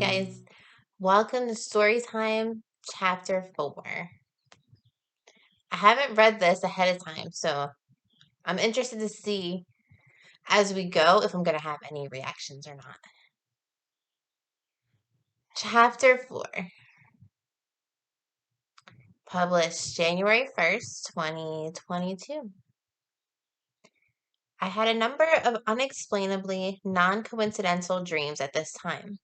guys, welcome to Storytime Chapter 4. I haven't read this ahead of time, so I'm interested to see as we go if I'm going to have any reactions or not. Chapter 4, published January 1st, 2022. I had a number of unexplainably non-coincidental dreams at this time.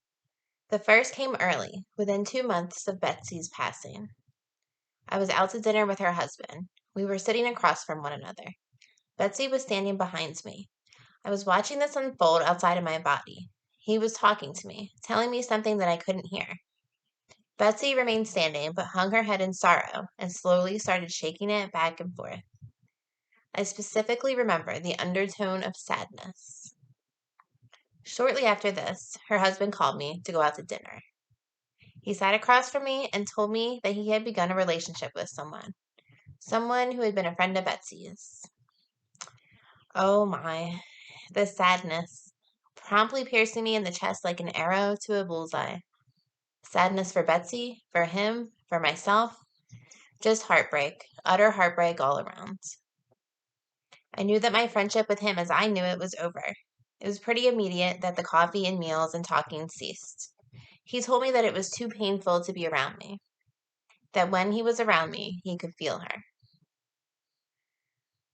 The first came early, within 2 months of Betsy's passing. I was out to dinner with her husband. We were sitting across from one another. Betsy was standing behind me. I was watching this unfold outside of my body. He was talking to me, telling me something that I couldn't hear. Betsy remained standing, but hung her head in sorrow and slowly started shaking it back and forth. I specifically remember the undertone of sadness. Shortly after this, her husband called me to go out to dinner. He sat across from me and told me that he had begun a relationship with someone who had been a friend of Betsy's. Oh my, the sadness, promptly piercing me in the chest like an arrow to a bullseye. Sadness for Betsy, for him, for myself. Just heartbreak, utter heartbreak all around. I knew that my friendship with him as I knew it was over. It was pretty immediate that the coffee and meals and talking ceased. He told me that it was too painful to be around me, that when he was around me, he could feel her.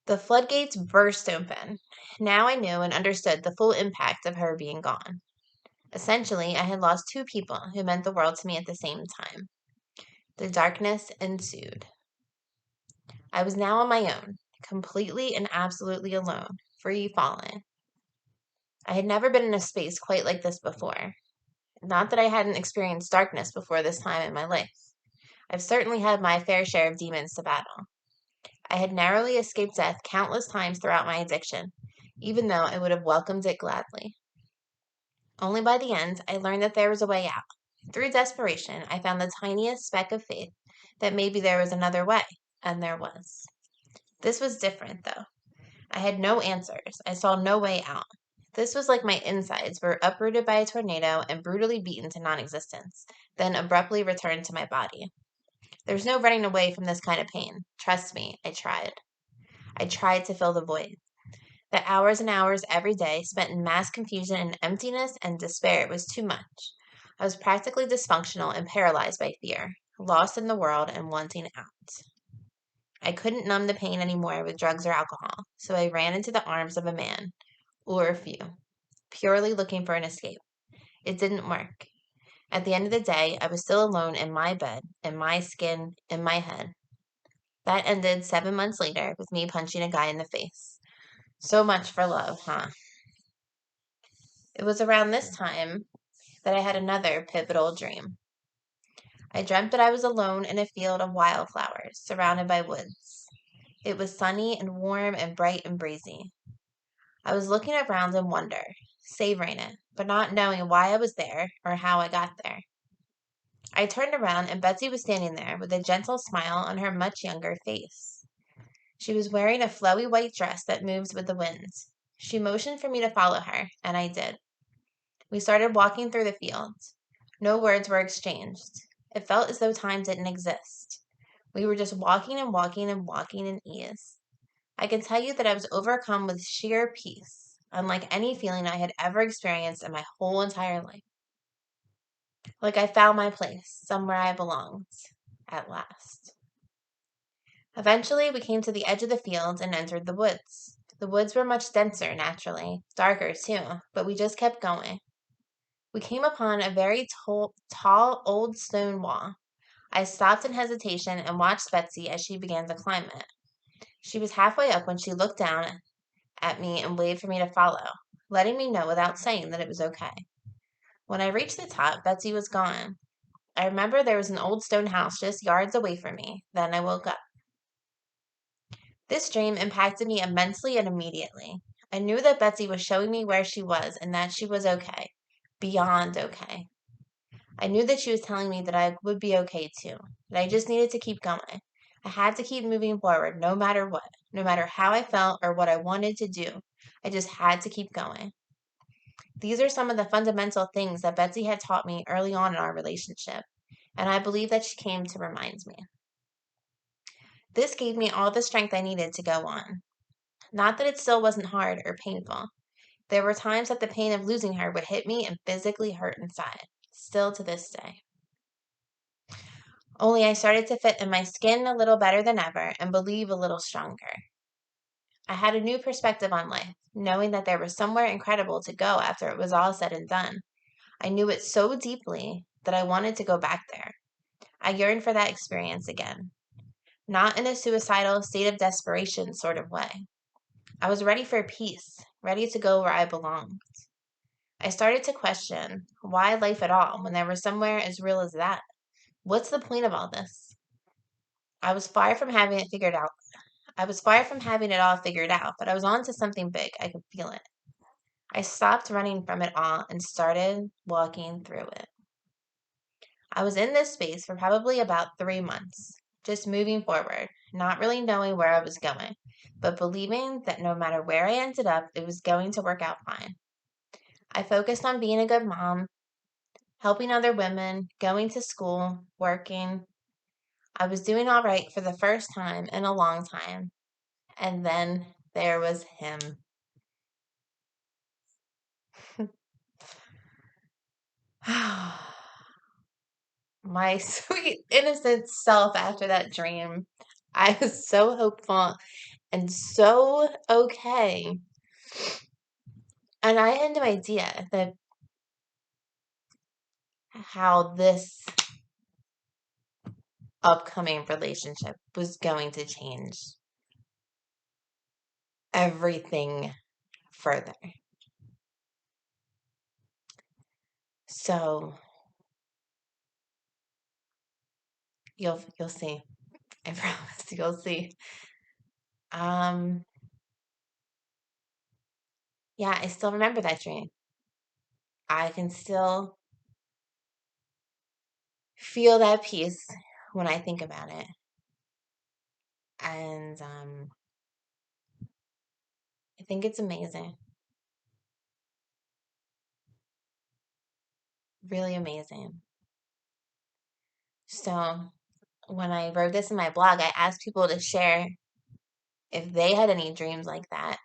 The floodgates burst open. Now I knew and understood the full impact of her being gone. Essentially, I had lost two people who meant the world to me at the same time. The darkness ensued. I was now on my own, completely and absolutely alone, free falling. I had never been in a space quite like this before. Not that I hadn't experienced darkness before this time in my life. I've certainly had my fair share of demons to battle. I had narrowly escaped death countless times throughout my addiction, even though I would have welcomed it gladly. Only by the end, I learned that there was a way out. Through desperation, I found the tiniest speck of faith that maybe there was another way, and there was. This was different, though. I had no answers. I saw no way out. This was like my insides were uprooted by a tornado and brutally beaten to non-existence, then abruptly returned to my body. There's no running away from this kind of pain. Trust me, I tried. I tried to fill the void. The hours and hours every day spent in mass confusion and emptiness and despair was too much. I was practically dysfunctional and paralyzed by fear, lost in the world and wanting out. I couldn't numb the pain anymore with drugs or alcohol, so I ran into the arms of a man, or a few, purely looking for an escape. It didn't work. At the end of the day, I was still alone in my bed, in my skin, in my head. That ended 7 months later with me punching a guy in the face. So much for love, huh? It was around this time that I had another pivotal dream. I dreamt that I was alone in a field of wildflowers, surrounded by woods. It was sunny and warm and bright and breezy. I was looking around in wonder, savoring it, but not knowing why I was there or how I got there. I turned around and Betsy was standing there with a gentle smile on her much younger face. She was wearing a flowy white dress that moves with the wind. She motioned for me to follow her, and I did. We started walking through the fields. No words were exchanged. It felt as though time didn't exist. We were just walking and walking and walking in ease. I can tell you that I was overcome with sheer peace, unlike any feeling I had ever experienced in my whole entire life. Like I found my place, somewhere I belonged, at last. Eventually, we came to the edge of the fields and entered the woods. The woods were much denser, naturally, darker too, but we just kept going. We came upon a very tall old stone wall. I stopped in hesitation and watched Betsy as she began to climb it. She was halfway up when she looked down at me and waved for me to follow, letting me know without saying that it was okay. When I reached the top, Betsy was gone. I remember there was an old stone house just yards away from me. Then I woke up. This dream impacted me immensely and immediately. I knew that Betsy was showing me where she was and that she was okay. Beyond okay. I knew that she was telling me that I would be okay too, that I just needed to keep going. I had to keep moving forward no matter what, no matter how I felt or what I wanted to do. I just had to keep going. These are some of the fundamental things that Betsy had taught me early on in our relationship, and I believe that she came to remind me. This gave me all the strength I needed to go on. Not that it still wasn't hard or painful. There were times that the pain of losing her would hit me and physically hurt inside, still to this day. Only I started to fit in my skin a little better than ever and believe a little stronger. I had a new perspective on life, knowing that there was somewhere incredible to go after it was all said and done. I knew it so deeply that I wanted to go back there. I yearned for that experience again, not in a suicidal state of desperation sort of way. I was ready for peace, ready to go where I belonged. I started to question why life at all when there was somewhere as real as that. What's the point of all this? I was far from having it figured out. I was far from having it all figured out, but I was on to something big. I could feel it. I stopped running from it all and started walking through it. I was in this space for probably about 3 months, just moving forward, not really knowing where I was going, but believing that no matter where I ended up, it was going to work out fine. I focused on being a good mom, helping other women, going to school, working. I was doing all right for the first time in a long time. And then there was him. My sweet, innocent self after that dream. I was so hopeful and so okay. And I had no idea that how this upcoming relationship was going to change everything further. So you'll see. I promise you'll see. Um yeah, I still remember that dream. I can still feel that peace when I think about it. And I think it's amazing. Really amazing. So when I wrote this in my blog, I asked people to share if they had any dreams like that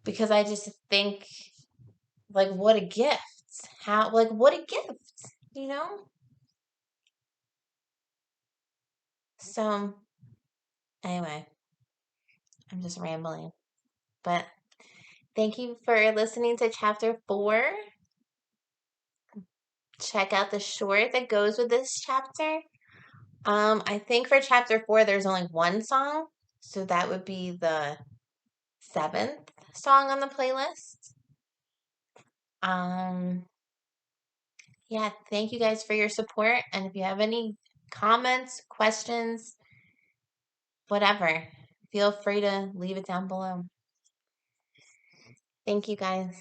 because I just think, like, what a gift. How, like, what a gift, you know? So anyway, I'm just rambling. But thank you for listening to chapter 4. Check out the short that goes with this chapter. I think for chapter 4, there's only one song, so that would be the 7th song on the playlist. Um, yeah, thank you guys for your support, and if you have any comments, questions, whatever, feel free to leave it down below. Thank you guys.